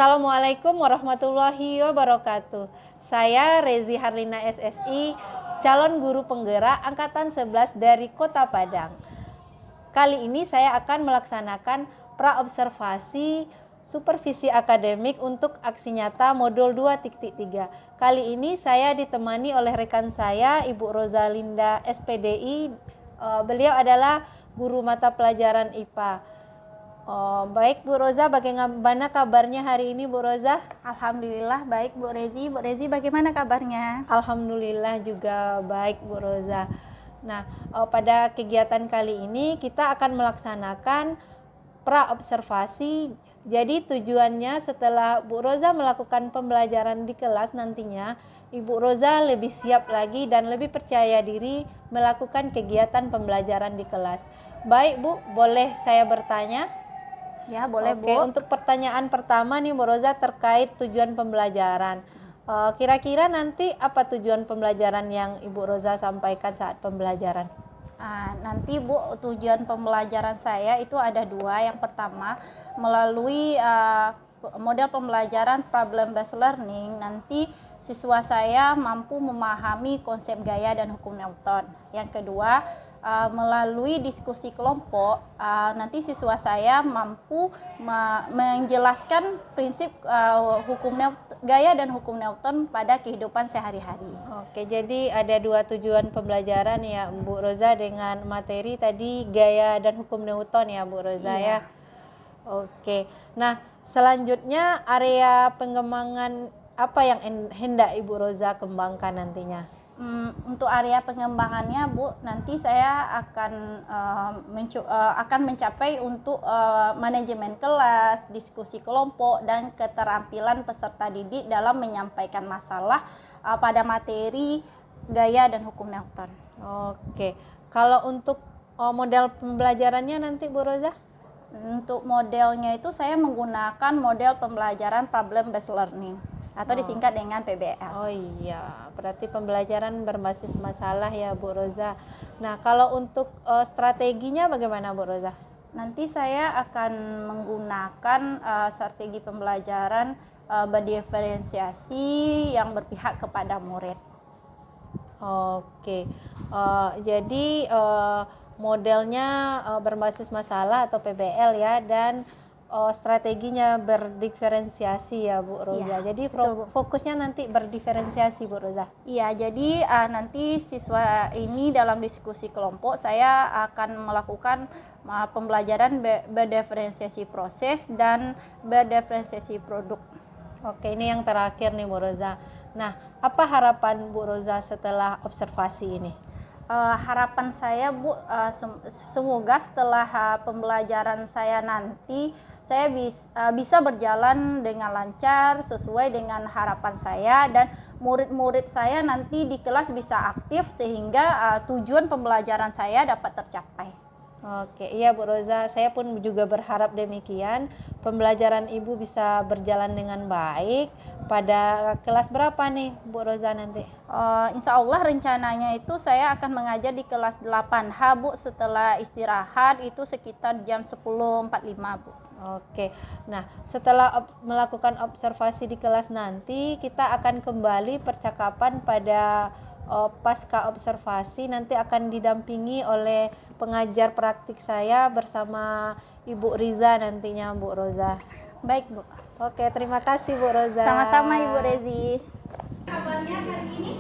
Assalamualaikum warahmatullahi wabarakatuh. Saya Rezi Harlina SSI, calon guru penggerak Angkatan 11 dari Kota Padang. Kali ini saya akan melaksanakan praobservasi supervisi akademik untuk aksi nyata modul 2.3. Kali ini saya ditemani oleh rekan saya, Ibu Rozalinda SPDI. Beliau adalah guru mata pelajaran IPA. Baik Bu Roza, bagaimana kabarnya hari ini Bu Roza? Alhamdulillah baik Bu Rezi. Bu Rezi bagaimana kabarnya? Alhamdulillah juga baik Bu Roza. Nah, pada kegiatan kali ini kita akan melaksanakan praobservasi. Jadi tujuannya setelah Bu Roza melakukan pembelajaran di kelas nantinya, Ibu Roza lebih siap lagi dan lebih percaya diri melakukan kegiatan pembelajaran di kelas. Baik Bu, boleh saya bertanya? Ya boleh Oke, Bu. untuk pertanyaan pertama nih Bu Roza terkait tujuan pembelajaran. Kira-kira nanti apa tujuan pembelajaran yang Ibu Roza sampaikan saat pembelajaran? Nanti Bu, tujuan pembelajaran saya itu ada dua. Yang pertama, melalui model pembelajaran problem based learning, nanti siswa saya mampu memahami konsep gaya dan hukum Newton. Yang kedua, melalui diskusi kelompok, nanti siswa saya mampu menjelaskan prinsip gaya dan hukum Newton pada kehidupan sehari-hari. Oke, jadi ada dua tujuan pembelajaran ya Bu Roza dengan materi tadi gaya dan hukum Newton ya Bu Roza ya. Oke, nah selanjutnya area pengembangan apa yang hendak Ibu Roza kembangkan nantinya? Untuk area pengembangannya Bu, nanti saya akan mencapai untuk manajemen kelas, diskusi kelompok, dan keterampilan peserta didik dalam menyampaikan masalah pada materi gaya dan hukum Newton. Oke, kalau untuk model pembelajarannya nanti Bu Roza? Untuk modelnya itu saya menggunakan model pembelajaran problem based learning atau disingkat dengan PBL. Oh iya, berarti pembelajaran berbasis masalah ya Bu Roza. Nah, kalau untuk strateginya bagaimana Bu Roza? Nanti saya akan menggunakan strategi pembelajaran berdiferensiasi yang berpihak kepada murid. Oke, jadi modelnya berbasis masalah atau PBL ya, dan strateginya berdiferensiasi ya Bu Roza. Ya, jadi betul, Bu. fokusnya nanti berdiferensiasi Bu Roza. Iya, jadi nanti siswa ini dalam diskusi kelompok saya akan melakukan pembelajaran berdiferensiasi proses dan berdiferensiasi produk. Oke, ini yang terakhir nih Bu Roza. Nah, apa harapan Bu Roza setelah observasi ini? Harapan saya Bu, semoga setelah pembelajaran saya nanti saya bisa berjalan dengan lancar sesuai dengan harapan saya, dan murid-murid saya nanti di kelas bisa aktif sehingga tujuan pembelajaran saya dapat tercapai. Oke, iya Bu Roza, saya pun juga berharap demikian. Pembelajaran Ibu bisa berjalan dengan baik. Pada kelas berapa nih Bu Roza nanti? Insya Allah rencananya itu saya akan mengajar di kelas 8H Bu, setelah istirahat itu sekitar jam 10.45 Bu. Oke, nah setelah melakukan observasi di kelas nanti, kita akan kembali percakapan pada pasca observasi. Nanti akan didampingi oleh pengajar praktik saya bersama Ibu Riza nantinya Bu Roza. Baik Bu. Oke, terima kasih Bu Roza. Sama-sama Ibu Rezi. Kabarnya hari ini?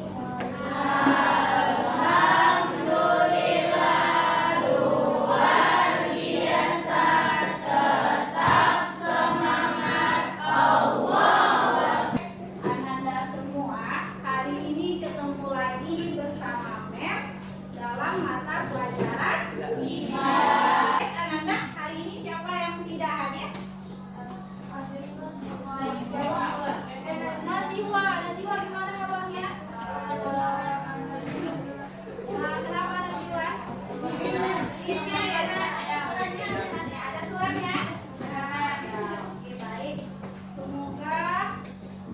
Ananda semua, hari ini ketemu lagi bersama Mer dalam mata pelajaran IPA. Ananda, hari ini siapa yang tidak hadir? Naziwa gimana kabarnya? Kenapa Naziwa? Rizky, ada suaranya? Oke, baik. Semoga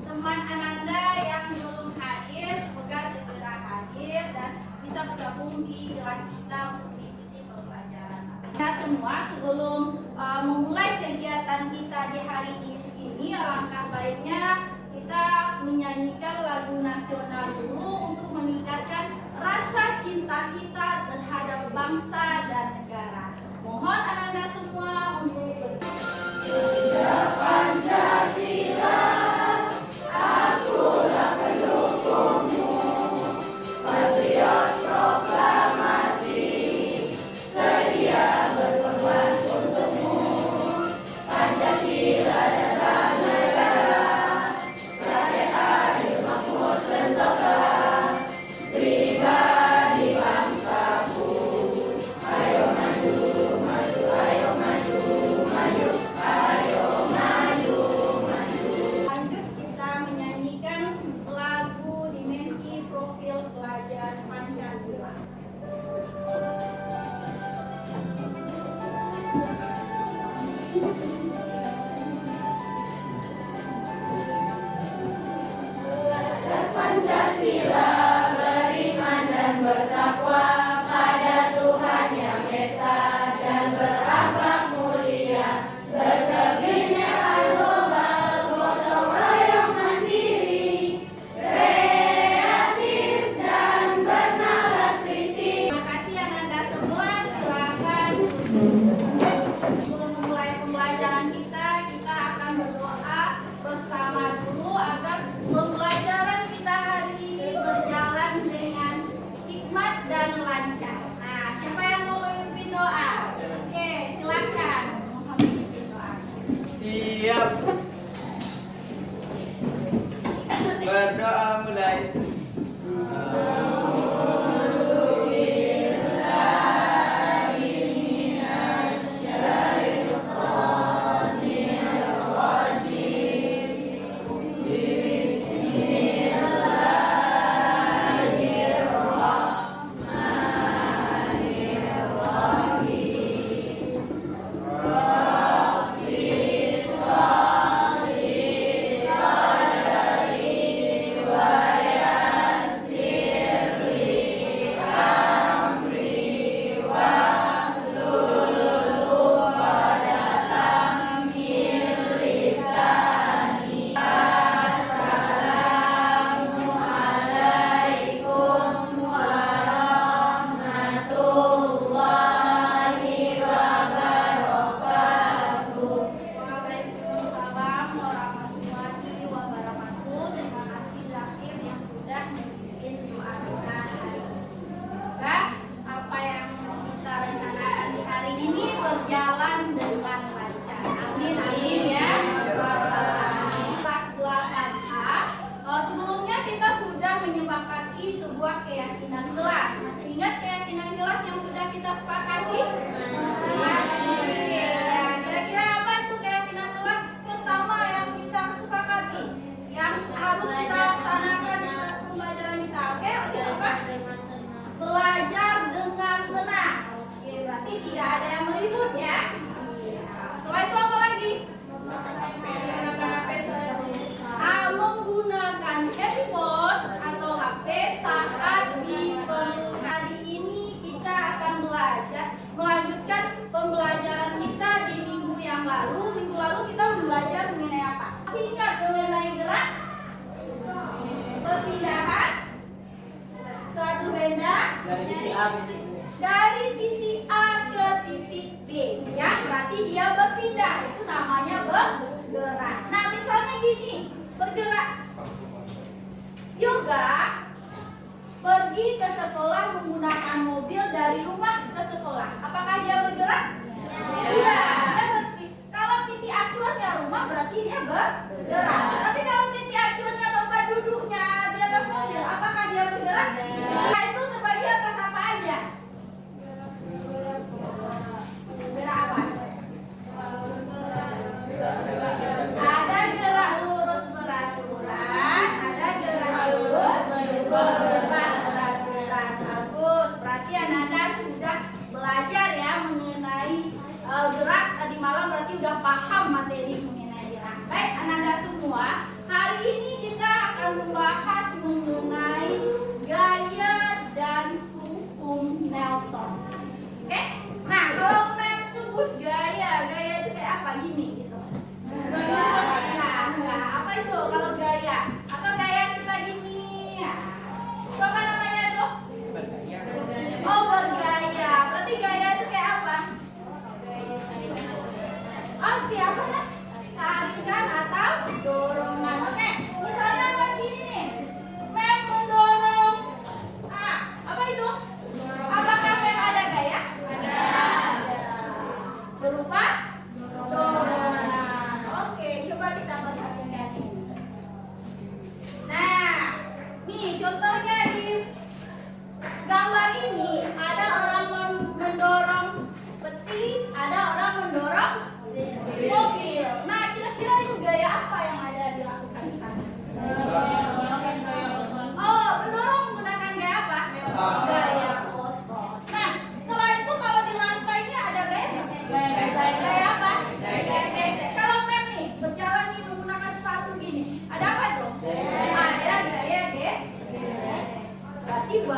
teman Ananda yang belum hadir, semoga segera hadir dan bisa bergabung di kelas kita untuk mengikuti pembelajaran. Kita semua sebelum memulai kegiatan kita di hari ini, alangkah baiknya kita menyanyikan lagu nasional dulu untuk meningkatkan rasa cinta kita terhadap bangsa dan negara. Mohon anak-anak semua untuk Pancasila, akulah pendukungmu, patriot proklamasi, sedia berkorban untukmu, Pancasila dasar negara, rakyat adil makmur sentosa, pribadi bangsaku, ayo maju, maju, ayo maju, maju, ayo maju, maju. Lanjut kita menyanyikan lagu dimensi profil pelajar Pancasila. Pancasila beriman dan bertakwa pada Tuhan Yang Esa dan berakhlak mulia, berkebinekaan global, gotong royong mandiri, kreatif dan bernalar kritis. Terima kasih Anda semua, silakan. Sebelum memulai pembelajaran kita akan berdoa bersama dulu agar pembelajaran kita hari ini berjalan dengan hikmat dan lancar. Nah, siapa yang mau memimpin doa? Oke, silakan. Mohon memimpin doa. Siap. Berdoa mulai. Waalaikumsalam warahmatullahi wabarakatuh. Terima kasih Zakir yang sudah memimpin doa kita hari ini. Semoga apa yang kita rencanakan di hari ini berjalan dengan lancar. Amin amin ya. Kelas 8A. Sebelumnya kita sudah menyepakati sebuah keyakinan kelas. Masih ingat keyakinan kelas yang sudah kita sepakati? Kira-kira apa itu keyakinan kelas pertama yang kita sepakati, yang harus kita laksanakan di pembelajaran kita? Oke, apa? Belajar dengan senang. Oke, berarti tidak ada yang meribut ya. Setelah itu apa lagi? Menggunakan handphone atau HP saat diperlukan. Hari ini kita akan melanjutkan pembelajaran kita di minggu yang lalu. Minggu lalu kita belajar mengenai apa? Singkat mengenai gerak, perpindahan, suatu benda dari titik A ke titik B. Ya, berarti dia berpindah. Itu namanya bergerak. Nah, misalnya gini, bergerak. Yoga pergi ke sekolah menggunakan mobil dari rumah ke sekolah. Apakah dia bergerak? Iya. Kalau titik acuannya rumah berarti dia bergerak. Tapi kalau titik acuannya tempat duduknya di atas mobil, apakah dia bergerak? Nah, itu terbagi atas apa aja? Gerak apa? Ada gerak lurus beraturan, ada gerak lurus beraturan. Bagus. Berarti anak-anak sudah belajar ya mengenai gerak tadi malam, berarti udah paham materi mengenai gerak. Baik, anak-anak semua.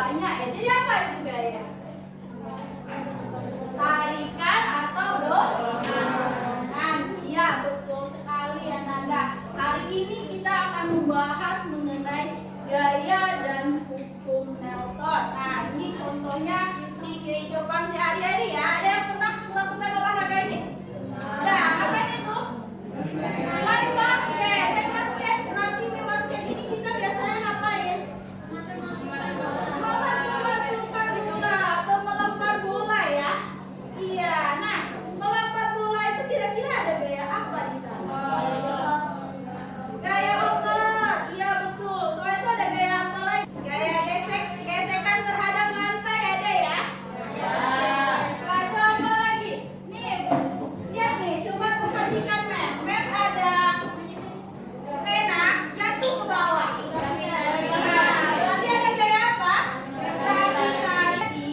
banyak ya. Jadi apa itu gaya? Tarikan atau dorongan. Iya, betul sekali Ananda. Hari ini kita akan membahas mengenai gaya dan hukum Newton. Nah, ini contohnya di kehidupan sehari-hari ya. Ada yang pernah melakukan olahraga ini? Nah, apa itu? Main basket. Main basket. Nanti main basket ini kita biasanya ngapain? Melempar bola atau melempar bola ya. Iya. Nah, melempar bola itu kira-kira ada gaya apa di sana? Gaya otot. Iya betul. Soalnya itu ada gaya apa lagi? Gaya gesekan terhadap lantai ada ya? Setelah itu apa lagi? Nih, lihat nih, coba perhatikan Mem. Mem ada pena jatuh ke bawah. Berarti ada gaya apa? Jadi,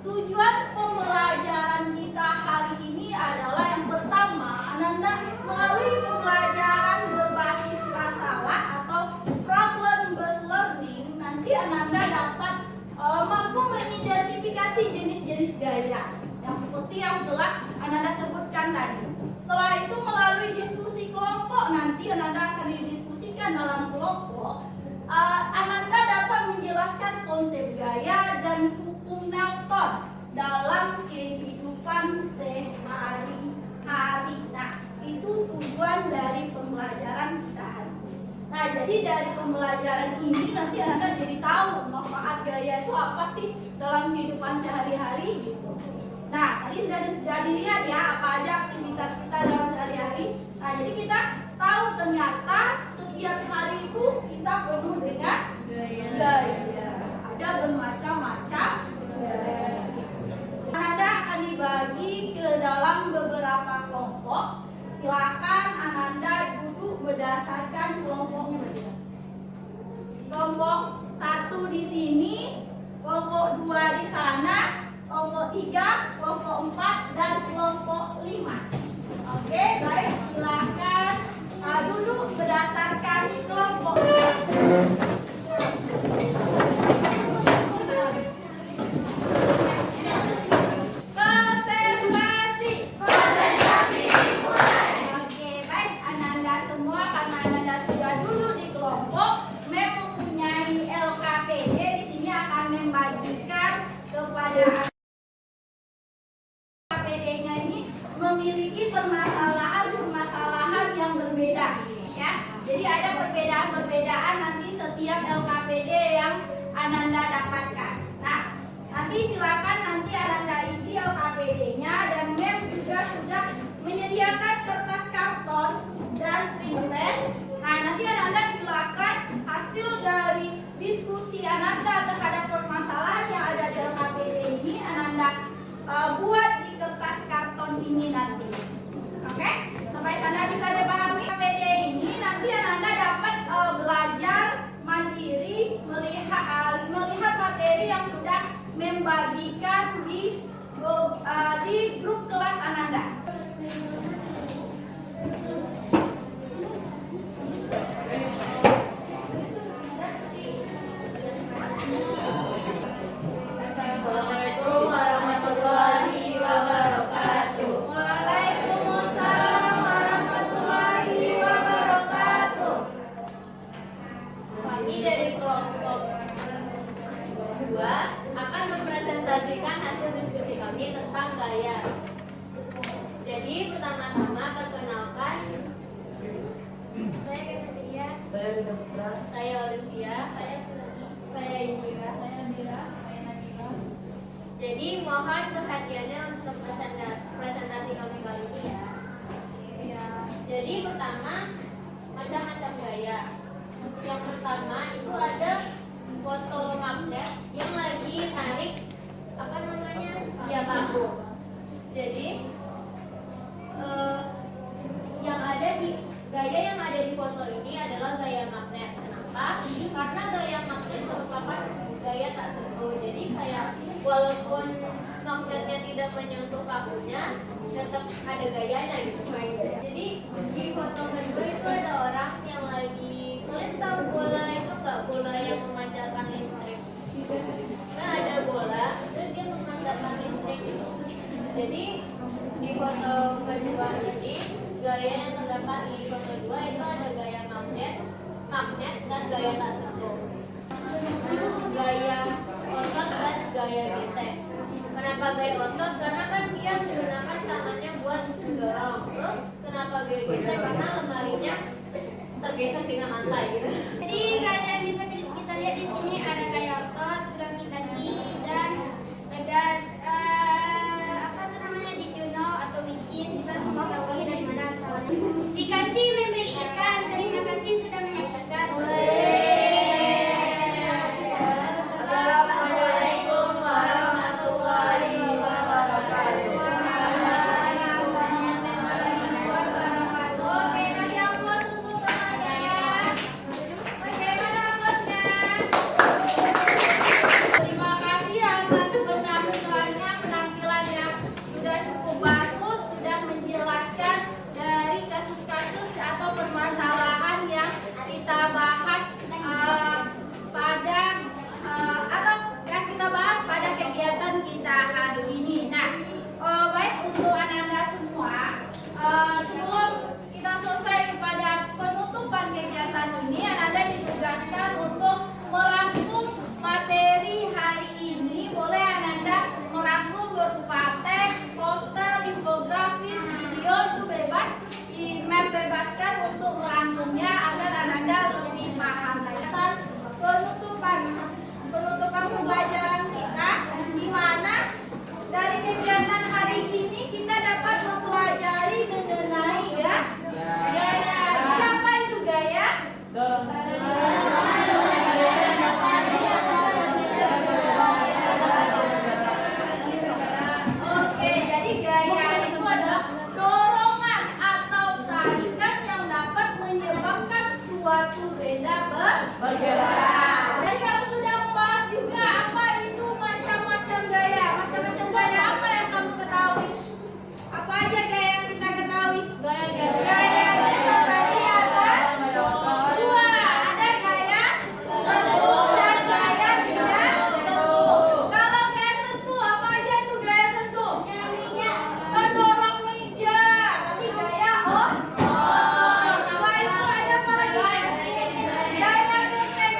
tujuan pembelajaran kita hari ini adalah yang pertama, Ananda melalui pembelajaran berbasis masalah atau problem based learning, nanti Ananda dapat mampu mengidentifikasi jenis-jenis gaya yang seperti yang telah Ananda sebutkan tadi. Setelah itu melalui diskusi kelompok, nanti Ananda akan didiskusikan dalam kelompok. Ananda dapat menjelaskan konsep gaya dan hukum Newton dalam kehidupan sehari-hari. Nah, itu tujuan dari pembelajaran kita hari ini. Nah, jadi dari pembelajaran ini nanti Anda jadi tahu manfaat gaya itu apa sih dalam kehidupan sehari-hari gitu. Nah, tadi sudah dilihat ya apa aja aktivitas kita dalam sehari-hari. Nah, jadi kita tahu ternyata setiap hari itu kita penuh dengan gaya. Ada bermacam-macam gaya. Anda akan dibagi ke dalam beberapa kelompok. Silakan Ananda duduk berdasarkan kelompoknya. Kelompok 1 di sini, kelompok 2 di sana, kelompok 3, kelompok 4, dan kelompok 5. Oke, baik, silakan duduk berdasarkan kelompok. Konsentrasi dimulai. Oke, baik Ananda semua, karena Ananda sudah duduk di kelompok, Mem mempunyai LKPD di sini akan membagikan kepada LKPD-nya ini memiliki permasalahan yang berbeda ya. Jadi ada perbedaan nanti setiap LKPD yang Ananda dapatkan. Nah, nanti silakan nanti Ananda isi LKPD-nya, dan Mem juga sudah menyediakan kertas karton dan pulpen. Nah, nanti Ananda silakan hasil dari diskusi Ananda terhadap permasalahan yang ada di LKPD ini Ananda buat di kertas karton ini nanti. Oke? Sampai sana bisa dipahami? LKPD ini nanti Ananda dapat belajar mandiri melihat materi yang sudah membagikan di grup kelas Ananda. Assalamualaikum warahmatullahi wabarakatuh. Waalaikumsalam warahmatullahi wabarakatuh. Kami dari kelompok 2 akan mempresentasikan hasil diskusi kami tentang gaya. Jadi pertama-tama perkenalkan, saya Kesetia, saya Olivia, saya Indira, saya Mira, saya Nabila. Jadi mohon perhatiannya untuk presentasi kami kali ini ya. Jadi pertama, macam-macam gaya. Yang pertama itu ada foto magnet yang lagi tarik ya paku. Jadi gaya yang ada di foto ini adalah gaya magnet. Kenapa? Karena gaya magnet merupakan gaya tak sentuh. Jadi kayak walaupun magnetnya tidak menyentuh pakunya, tetap ada gayanya gitu. Jadi di foto kedua itu ada orang yang lagi, kalian tahu bola itu nggak, bola yang memancarkan listrik. Nah, dengan gaya tak sentuh. Gaya otot dan gaya gesek. Kenapa gaya otot? Karena kan dia menggunakan tangannya buat mendorong. Terus kenapa gaya gesek? Karena lemarinya tergesek dengan lantai gitu. Jadi kayak bisa kita lihat di sini ada gaya otot, gravitasi, dan ada apa itu namanya di Juno atau which is bisa mengetahui dari mana asalnya. Si kasih membeli ikan, terima kasih sudah menyaksikan. Assalamualaikum warahmatullahi wabarakatuh. Oke, kasih aplaus untuk semuanya. Bagaimana aplausnya? Terima kasih atas penampilannya, penampilannya sudah cukup bagus, sudah menjelaskan dari kasus-kasus atau permasalahan yang kita bahas pada atau yang kita bahas pada kegiatan kita hari ini. Nah, baik untuk anak-anak semua, sebelum kita selesai pada penutupan kegiatan ini, anak-anak ditugaskan untuk merangkum materi hari ini. Boleh anak-anak merangkum berupa teks, poster, infografis, video, itu bebas. Membebaskan untuk merangkumnya agar anak-anak lebih paham lagi. Penutupan pembelajaran kita, di mana dari kegiatan hari ini kita dapat mempelajari mengenai gaya. Apa itu gaya? Oke, jadi gaya itu adalah dorongan atau tarikan yang dapat menyebabkan suatu benda bergerak. Jadi kamu sudah membahas juga apa itu macam-macam gaya. Macam-macam gaya apa yang kamu ketahui? Apa aja gaya yang kita ketahui? Gaya kita tadi atas dua. Ada gaya sentuh dan gaya tidak sentuh. Kalau gaya sentuh, apa aja itu gaya sentuh? Mendorong meja. Berarti gaya setelah itu ada apa lagi? Gaya gesek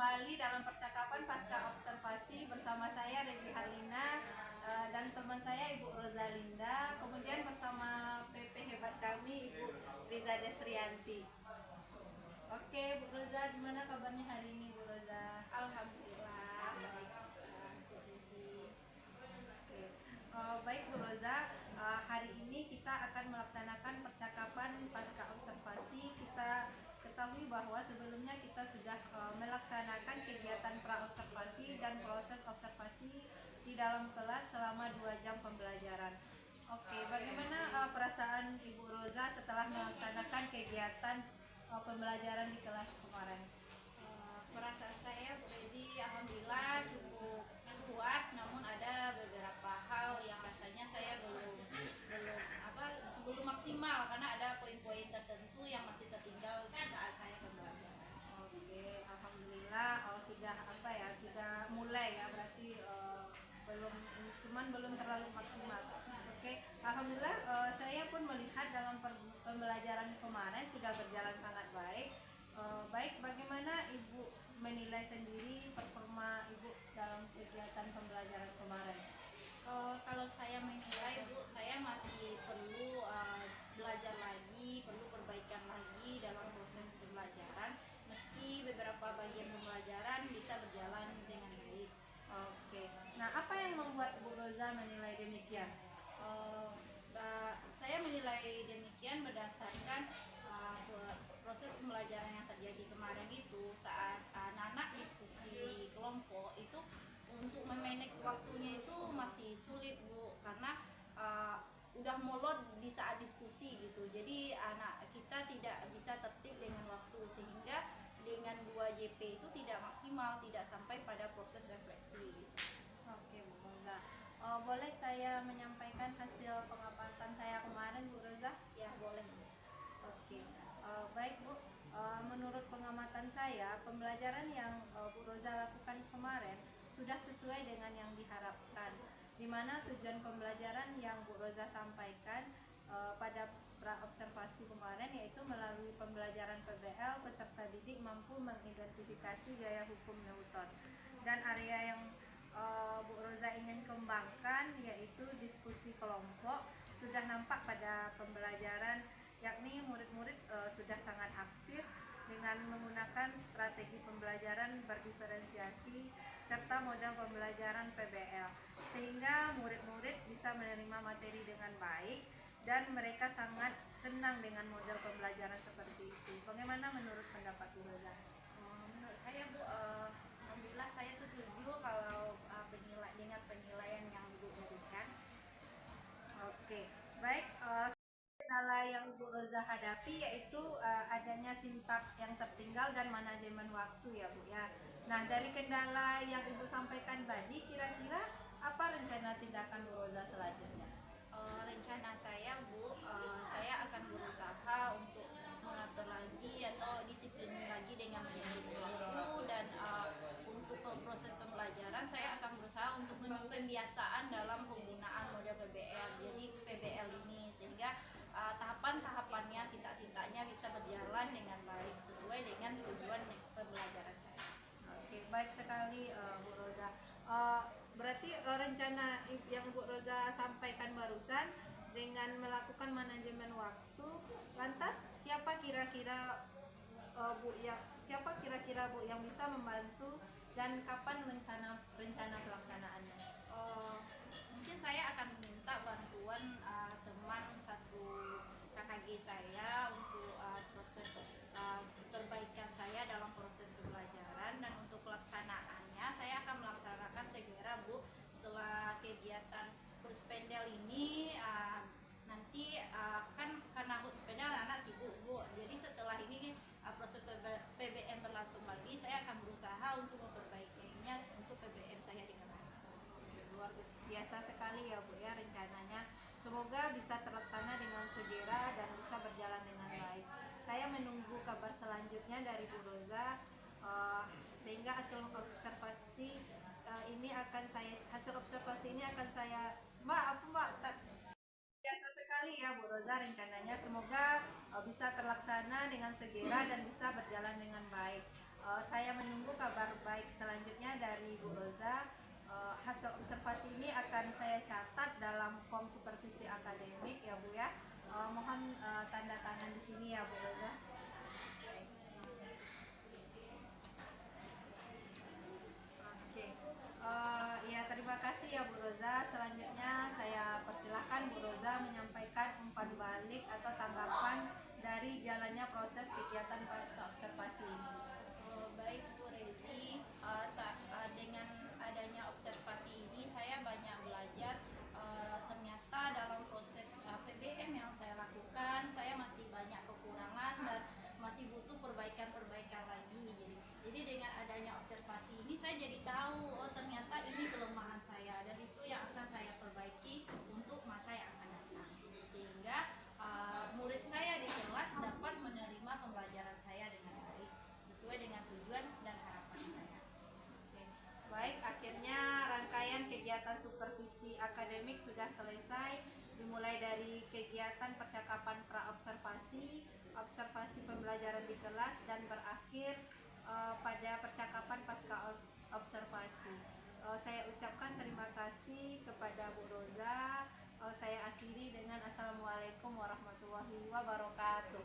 kembali dalam percakapan pasca observasi bersama saya Rezi Harlina dan teman saya Ibu Rosalinda, kemudian bersama PP hebat kami Ibu Riza Desrianti. Oke, Bu Roza, gimana kabarnya hari ini, Bu Roza? Alhamdulillah baik, Bu Rezi. Oke, baik Bu Roza, hari ini kita akan melaksanakan percakapan pasca observasi. Kita ketahui bahwa sebelumnya kita sudah melaksanakan kegiatan pra-observasi dan proses observasi di dalam kelas selama 2 jam pembelajaran. Oke, bagaimana perasaan Ibu Roza setelah melaksanakan kegiatan pembelajaran di kelas kemarin? Perasaan saya Bu Rezi alhamdulillah cukup puas, namun ada beberapa hal yang rasanya saya belum belum maksimal karena ada poin-poin tertentu yang masih tertinggal saat saya pembelajaran. Oke, alhamdulillah sudah mulai ya, berarti belum terlalu maksimal. Oke, alhamdulillah saya pun melihat dalam pembelajaran kemarin sudah berjalan sangat baik. Baik, bagaimana Ibu menilai sendiri performa Ibu dalam kegiatan pembelajaran kemarin? Kalau saya menilai Bu, saya masih perlu belajar lagi, perlu perbaikan lagi dalam proses pembelajaran. Meski beberapa bagian pembelajaran bisa berjalan dengan baik. Oke, nah apa yang membuat Bu Roza menilai demikian? Saya menilai demikian berdasarkan proses pembelajaran yang terjadi kemarin itu saat anak-anak diskusi kelompok itu untuk memanage waktunya itu masih sulit Bu, karena udah molor di saat diskusi gitu. Jadi anak kita tidak bisa tertib dengan waktu, sehingga dengan 2 JP itu tidak maksimal, tidak sampai pada proses refleksi gitu. Oke, Bu Roza. Boleh saya menyampaikan hasil pengamatan saya kemarin, Bu Roza? Ya boleh. Oke, baik Bu. Menurut pengamatan saya, pembelajaran yang Bu Roza lakukan kemarin sudah sesuai dengan yang diharapkan, di mana tujuan pembelajaran yang Bu Roza sampaikan pada pra-observasi kemarin yaitu melalui pembelajaran PBL, peserta didik mampu mengidentifikasi gaya hukum Newton, dan area yang Bu Roza ingin kembangkan yaitu diskusi kelompok sudah nampak pada pembelajaran, yakni murid-murid sudah sangat aktif dengan menggunakan strategi pembelajaran berdiferensiasi serta model pembelajaran PBL, sehingga murid-murid bisa menerima materi dengan baik dan mereka sangat senang dengan model pembelajaran seperti itu. Bagaimana menurut pendapat Bu Roza? Menurut saya Bu, alhamdulillah saya setuju kalau dengan penilaian yang Ibu berikan. Oke, baik. Kendala yang Bu Roza hadapi yaitu adanya sintak yang tertinggal dan manajemen waktu ya Bu ya. Nah, dari kendala yang Ibu sampaikan tadi, kira-kira apa rencana tindakan Bu Roza selanjutnya? Rencana saya Bu, saya akan berusaha untuk mengatur lagi atau disiplin lagi dengan manajemen waktu, dan untuk proses pembelajaran saya akan berusaha untuk pembiasaan dalam penggunaan model PBL. Jadi PBL ini sehingga tahapan-tahapannya, sintak-sintaknya bisa berjalan dengan baik sesuai dengan tujuan pembelajaran saya. Oke, baik sekali Bu Roza. Berarti rencana yang Bu Roza sampaikan barusan dengan melakukan manajemen waktu, lantas siapa kira-kira Bu yang bisa membantu dan kapan rencana pelaksanaannya? Mungkin saya akan meminta bantuan teman satu KKG saya untuk proses perbaikan saya dalam proses pembelajaran, dan untuk pelaksanaannya saya akan melaksanakan segera Bu setelah kegiatan Hutspendel ini. Nanti kan karena Hutspendel anak-anak sibuk Bu, jadi setelah ini proses PBM berlangsung lagi, saya akan berusaha untuk memperbaikinya untuk PBM saya di kelas. Luar biasa sekali ya Bu ya rencananya. Semoga bisa terlaksana dengan segera dan bisa berjalan dengan baik. Saya menunggu kabar selanjutnya dari Bu Roza, sehingga hasil observasi ini akan saya biasa sekali ya Bu Roza rencananya. Semoga bisa terlaksana dengan segera dan bisa berjalan dengan baik. Saya menunggu kabar baik selanjutnya dari Bu Roza. Hasil observasi ini akan saya catat dalam form supervisi akademik ya Bu ya. Mohon tanda tangan di sini ya Bu Roza. Oke, ya terima kasih ya Bu Roza. Selanjutnya saya persilahkan Bu Roza menyampaikan umpan balik atau tanggapan dari jalannya proses kegiatan pasca observasi ini. Baik Bu Rezi, dengan adanya observasi ini saya banyak belajar. Ternyata dalam proses PBM yang saya lakukan, saya masih banyak kekurangan dan masih butuh perbaikan-perbaikan lagi. Jadi dengan adanya observasi ini saya jadi tahu, oh ternyata ini kelemahan saya dan itu yang akan saya perbaiki untuk masa yang akan datang. Sehingga murid saya di kelas dapat menerima pembelajaran saya dengan baik sesuai dengan tujuan dan harapan saya. Oke. Baik, akhirnya rangkaian kegiatan supervisi akademik sudah selesai, dimulai dari kegiatan percakapan pra-observasi, observasi pembelajaran di kelas, dan berakhir pada percakapan pasca observasi. Saya ucapkan terima kasih kepada Bu Roza. Saya akhiri dengan Assalamualaikum warahmatullahi wabarakatuh.